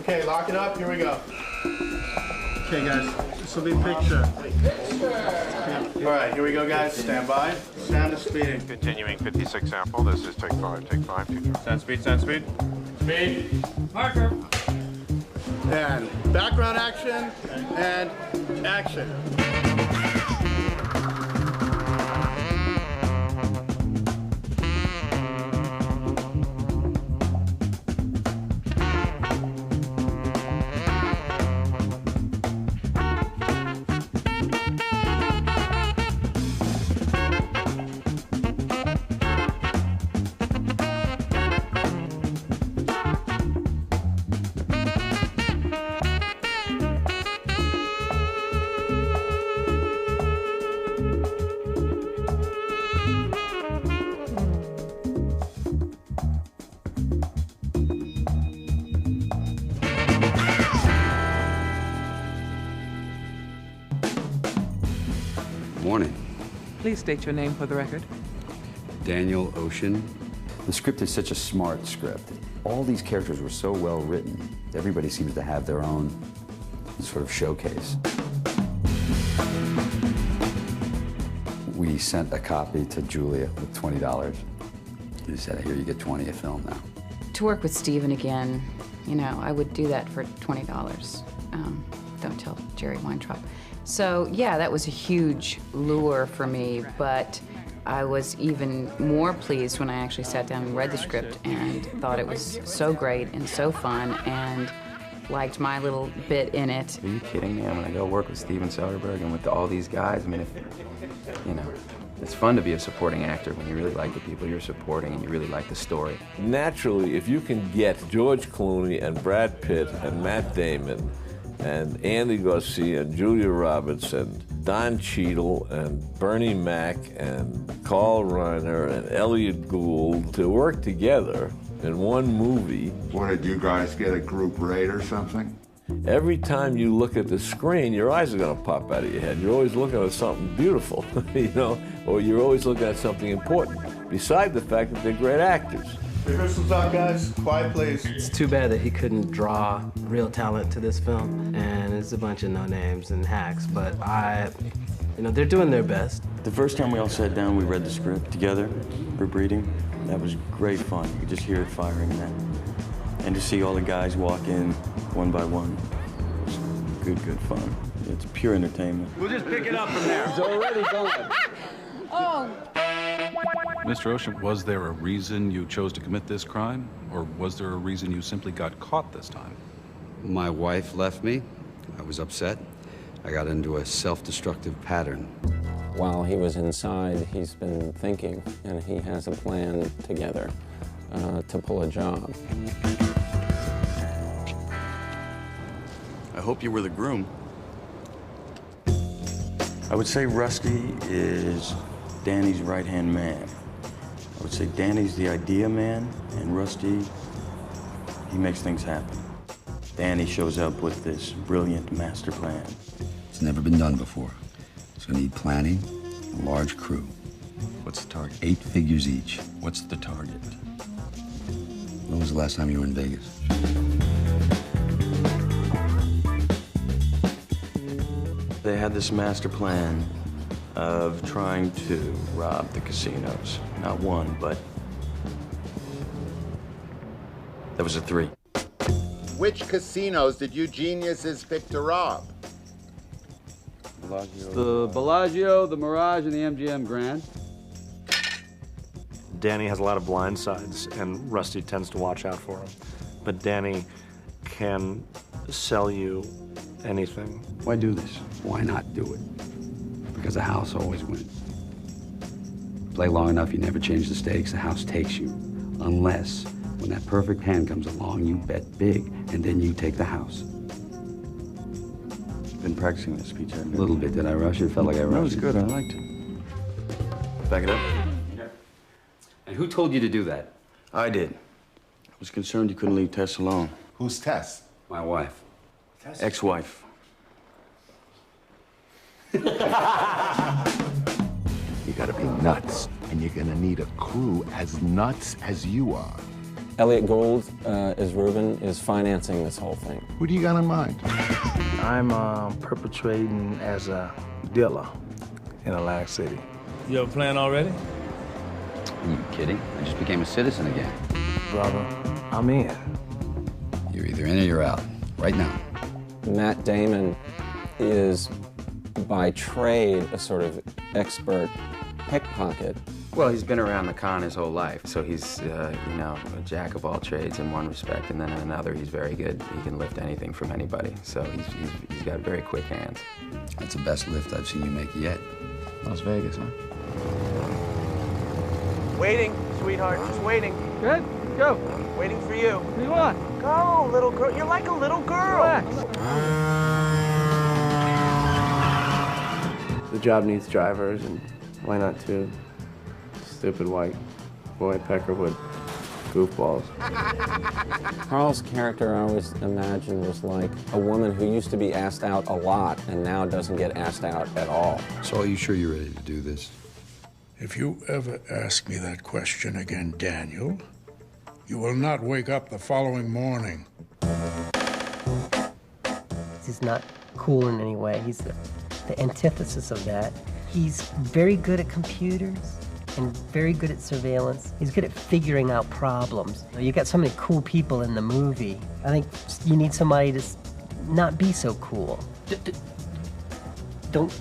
Okay, lock it up. Here we go. Okay, guys. This will be a picture. All right, here we go, guys. Stand by. Sound is speeding. Continuing 56 sample. This is take 5, take 5. Sound speed, sound speed. Speed. Marker. And background action and action. Morning. Please state your name for the record. Daniel Ocean. The script is such a smart script. All these characters were so well written. Everybody seems to have their own sort of showcase. We sent a copy to Julia with $20. He said, here, you get 20 a film now. To work with Steven again, you know, I would do that for $20. Don't tell Jerry Weintraub. So, yeah, that was a huge lure for me, but I was even more pleased when I actually sat down and read the script and thought it was so great and so fun and liked my little bit in it. Are you kidding me? I'm gonna go work with Steven Soderbergh and with all these guys. I mean, you know, it's fun to be a supporting actor when you really like the people you're supporting and you really like the story. Naturally, if you can get George Clooney and Brad Pitt and Matt Damon and Andy Garcia and Julia Roberts and Don Cheadle and Bernie Mac and Carl Reiner and Elliot Gould to work together in one movie. What, did you guys get a group rate or something? Every time you look at the screen, your eyes are going to pop out of your head. You're always looking at something beautiful, you know, or you're always looking at something important, beside the fact that they're great actors. Rehearsals out, guys. Quiet, please. It's too bad that he couldn't draw real talent to this film, and it's a bunch of no-names and hacks, but you know, they're doing their best. The first time we all sat down, we read the script together, group reading. That was great fun. You could just hear it firing then. And to see all the guys walk in one by one, it was good fun. It's pure entertainment. We'll just pick it up from there. It's already gone. Oh. Mr. Ocean, was there a reason you chose to commit this crime? Or was there a reason you simply got caught this time? My wife left me. I was upset. I got into a self-destructive pattern. While he was inside, he's been thinking, and he has a plan together to pull a job. I hope you were the groom. I would say Rusty is Danny's right-hand man. I would say Danny's the idea man, and Rusty, he makes things happen. Danny shows up with this brilliant master plan. It's never been done before. It's gonna need planning, a large crew. What's the target? 8 figures each. What's the target? When was the last time you were in Vegas? They had this master plan of trying to rob the casinos. Not one, but there was a 3. Which casinos did you geniuses pick to rob? The Bellagio, the Mirage, and the MGM Grand. Danny has a lot of blind sides, and Rusty tends to watch out for him. But Danny can sell you anything. Why do this? Why not do it? Because the house always wins. Play long enough, you never change the stakes, the house takes you. Unless, when that perfect hand comes along, you bet big, and then you take the house. Been practicing this speech, haven't you? A little bit. Did I rush it? Felt like I rushed it. That was good. I liked it. Back it up. Yeah. And who told you to do that? I did. I was concerned you couldn't leave Tess alone. Who's Tess? My wife. Ex-wife. You gotta be nuts, and you're gonna need a crew as nuts as you are. Elliot Gould, as Ruben, is financing this whole thing. What do you got in mind? I'm perpetrating as a dealer in Atlantic City. You have a plan already? Are you kidding? I just became a citizen again. Brother, I'm in. You're either in or you're out. Right now. Matt Damon is, by trade, a sort of expert pickpocket. Well, he's been around the con his whole life, so he's, you know, a jack of all trades in one respect, and then in another, he's very good. He can lift anything from anybody, so he's got very quick hands. That's the best lift I've seen you make yet. Las Vegas, huh? Waiting, sweetheart, just waiting. Good, go. Waiting for you. What do you want? Go, little girl. You're like a little girl. The job needs drivers, and why not two stupid white boy Peckerwood goofballs? Carl's character, I always imagined, was like a woman who used to be asked out a lot and now doesn't get asked out at all. So are you sure you're ready to do this? If you ever ask me that question again, Daniel, you will not wake up the following morning. He's not cool in any way. He's the antithesis of that. He's very good at computers and very good at surveillance. He's good at figuring out problems. You got so many cool people in the movie. I think you need somebody to not be so cool. Don't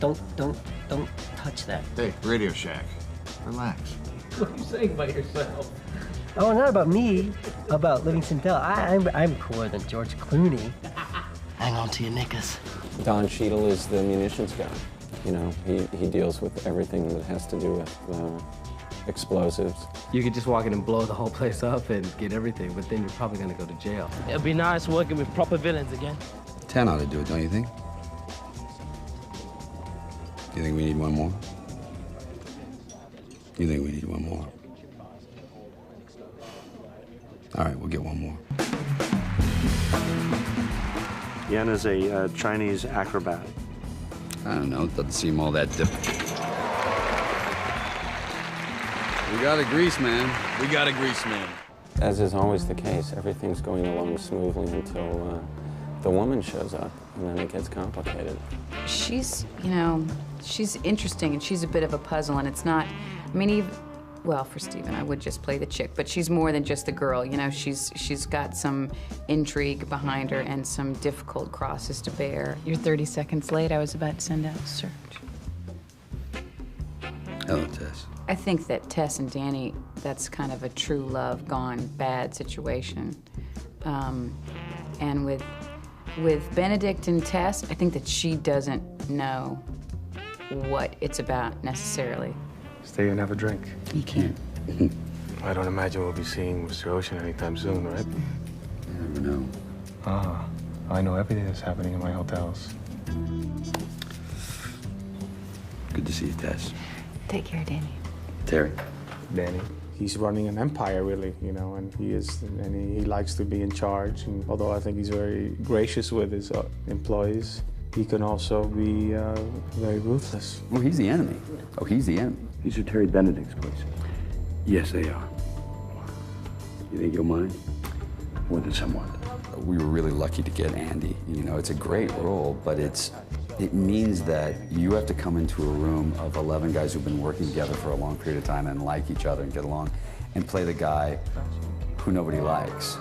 touch that. Hey, Radio Shack, relax. What are you saying about yourself? Oh, not about me, about Livingston Dell. I'm cooler than George Clooney. Hang on to your knickers. Don Cheadle is the munitions guy. You know, he deals with everything that has to do with explosives. You could just walk in and blow the whole place up and get everything, but then you're probably gonna go to jail. It'll be nice working with proper villains again. 10 ought to do it, don't you think? You think we need one more? You think we need one more? All right, we'll get one more. Yen is a Chinese acrobat. I don't know, it doesn't seem all that difficult. We got a grease man. We got a grease man. As is always the case, everything's going along smoothly until the woman shows up, and then it gets complicated. She's, you know, she's interesting, and she's a bit of a puzzle, and it's not, I mean, well, for Steven, I would just play the chick, but she's more than just the girl, you know, she's got some intrigue behind her and some difficult crosses to bear. You're 30 seconds late. I was about to send out a search. Hello, Tess. I think that Tess and Danny, that's kind of a true love gone bad situation. And with Benedict and Tess, I think that she doesn't know what it's about necessarily. Stay and have a drink. You can't. I don't imagine we'll be seeing Mr. Ocean anytime soon, right? You never know. Ah, I know everything that's happening in my hotels. Good to see you, Tess. Take care, Danny. Terry. Danny. He's running an empire, really, you know, and he likes to be in charge. And although I think he's very gracious with his employees, he can also be very ruthless. Well, he's the enemy. Oh, he's the enemy. These are Terry Benedict's places. Yes, they are. You think you'll mind? More than somewhat. We were really lucky to get Andy. You know, it's a great role, but it means that you have to come into a room of 11 guys who've been working together for a long period of time and like each other and get along, and play the guy who nobody likes.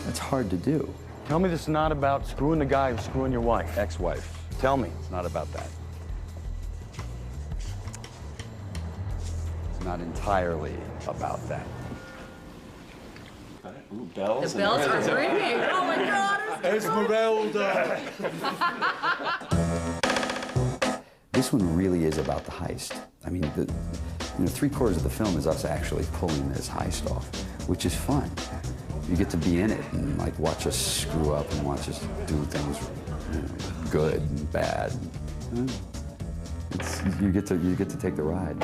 That's hard to do. Tell me this is not about screwing the guy who's screwing your wife. Ex-wife. Tell me. It's not about that. It's not entirely about that. Ooh, bells. The bells are ringing. Oh my God. Esmeralda. This one really is about the heist. I mean, 3/4 of the film is us actually pulling this heist off, which is fun. You get to be in it and like watch us screw up and watch us do things good and bad. You get to take the ride.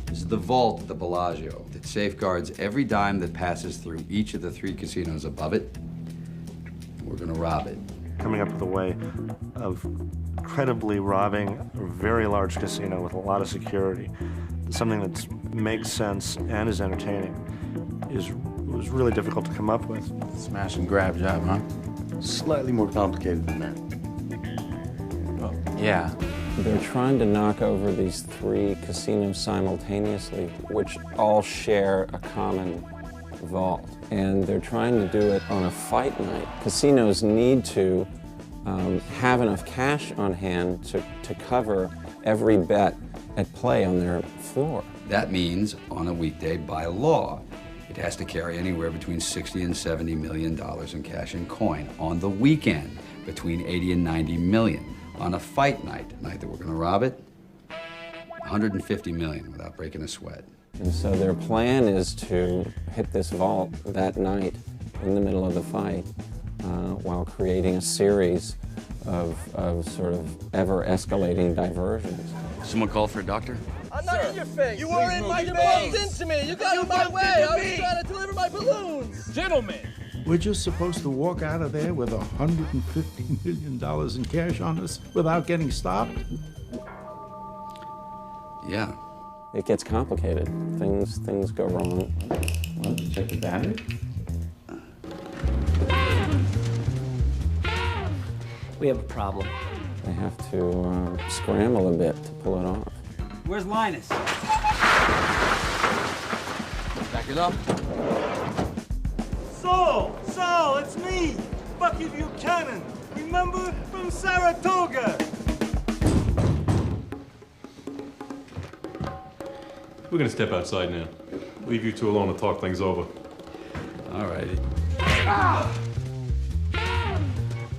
This is the vault at the Bellagio that safeguards every dime that passes through each of the 3 casinos above it. We're gonna rob it. Coming up with a way of credibly robbing a very large casino with a lot of security. something that makes sense and is entertaining was really difficult to come up with. Smash and grab job, huh? Slightly more complicated than that. Well, yeah. They're trying to knock over these 3 casinos simultaneously, which all share a common vault. And they're trying to do it on a fight night. Casinos need to have enough cash on hand to cover every bet at play on their floor. That means, on a weekday, by law, it has to carry anywhere between $60 and $70 million in cash and coin. On the weekend, between 80 and 90 million. On a fight night, the night that we're gonna rob it, 150 million without breaking a sweat. And so their plan is to hit this vault that night in the middle of the fight while creating a series of sort of ever-escalating diversions. Someone call for a doctor? I'm not in your face. You were in my face. You bumped into me. You got in my way. I was trying to deliver my balloons. Gentlemen. We're just supposed to walk out of there with $150 million in cash on us without getting stopped? Yeah. It gets complicated. Things go wrong. Well, check the battery. We have a problem. They have to scramble a bit to pull it off. Where's Linus? Back it up. Saul, it's me, Bucky Buchanan. Remember, from Saratoga. We're gonna step outside now. Leave you two alone to talk things over. All righty.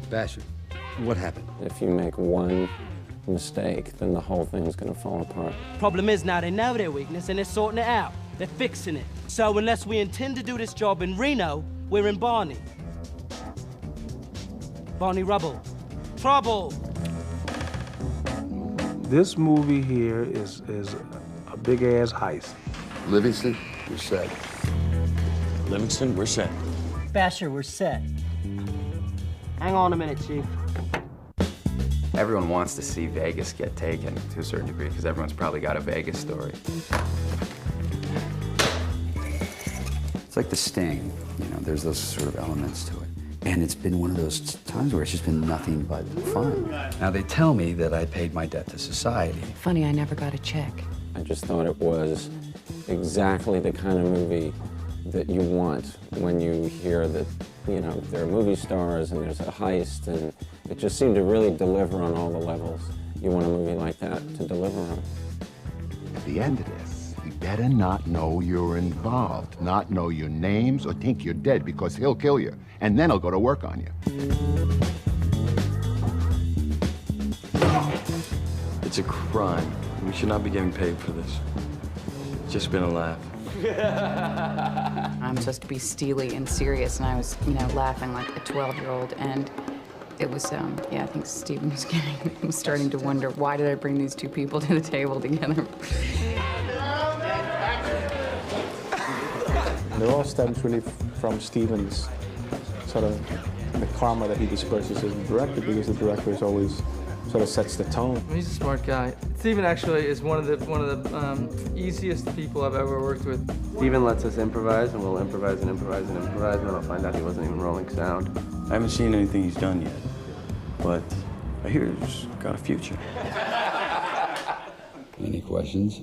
Basher, what happened? If you make one mistake, then the whole thing's gonna fall apart. Problem is now they know their weakness and they're sorting it out. They're fixing it. So unless we intend to do this job in Reno, we're in Barney. Barney Rubble. Trouble! This movie here is a big-ass heist. Livingston, you're set. Livingston, we're set. Basher, we're set. Hang on a minute, Chief. Everyone wants to see Vegas get taken to a certain degree because everyone's probably got a Vegas story. It's like The Sting, you know, there's those sort of elements to it. And it's been one of those times where it's just been nothing but fun. Now, they tell me that I paid my debt to society. Funny, I never got a check. I just thought it was exactly the kind of movie that you want when you hear that, you know, there are movie stars and there's a heist, and it just seemed to really deliver on all the levels you want a movie like that to deliver on. At the end of this, you better not know you're involved, not know your names or think you're dead, because he'll kill you, and then he'll go to work on you. It's a crime. We should not be getting paid for this. It's just been a laugh. I'm supposed to be steely and serious, and I was, you know, laughing like a 12-year-old, and it was, yeah, I think Steven was starting to wonder, why did I bring these two people to the table together? It all stems really from Steven's sort of the karma that he disperses as a director, because the director is always sort of sets the tone. He's a smart guy. Steven actually is one of the easiest people I've ever worked with. Steven lets us improvise, and we'll improvise and improvise and improvise, and then I'll find out he wasn't even rolling sound. I haven't seen anything he's done yet, but I hear he's got a future. Any questions?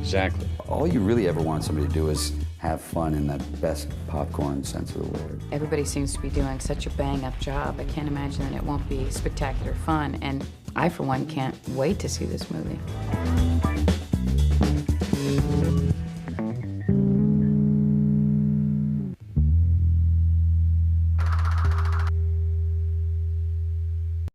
Exactly. All you really ever want somebody to do is have fun in that best popcorn sense of the word. Everybody seems to be doing such a bang-up job. I can't imagine that it won't be spectacular fun, and I, for one, can't wait to see this movie.